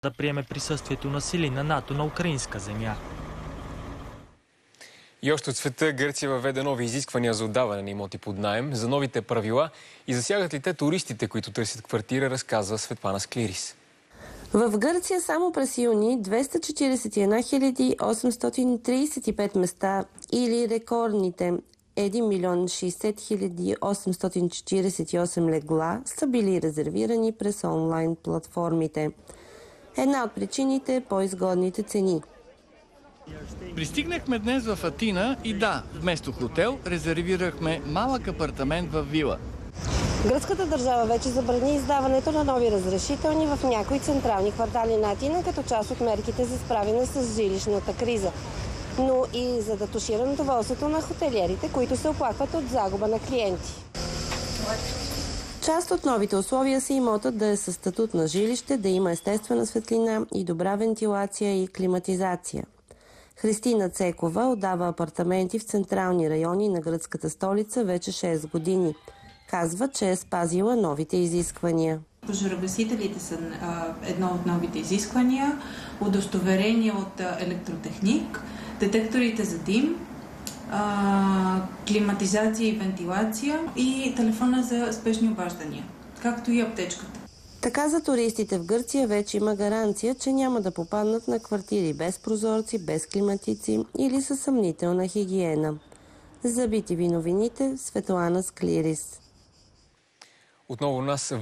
да приеме присъствието на сили на НАТО на украинска земя. И още от света Гърция въведе нови изисквания за отдаване на имоти под наем, за новите правила и засягат ли те туристите, които търсят квартира, разказва Светлана Склирис. В Гърция само през юни 241 835 места или рекордните 1 милион 60 848 легла са били резервирани през онлайн платформите. Една от причините е по-изгодните цени. Пристигнахме днес в Атина и да, вместо хотел резервирахме малък апартамент в вила. Гръцката държава вече забрани издаването на нови разрешителни в някои централни квартали на Атина, като част от мерките за справяне с жилищната криза. Но и за да тушира недоволството на хотелиерите, които се оплакват от загуба на клиенти. Част от новите условия са имотът да е със статут на жилище, да има естествена светлина и добра вентилация и климатизация. Христина Цекова отдава апартаменти в централни райони на гръцката столица вече 6 години. Казва, че е спазила новите изисквания. Пожарогасителите са едно от новите изисквания, удостоверение от електротехник, детекторите за дим, климатизация и вентилация и телефона за спешни обаждания, както и аптечката. Така за туристите в Гърция вече има гаранция, че няма да попаднат на квартири без прозорци, без климатици или със съмнителна хигиена. За BTV новините, Светлана Склирис. Отново нас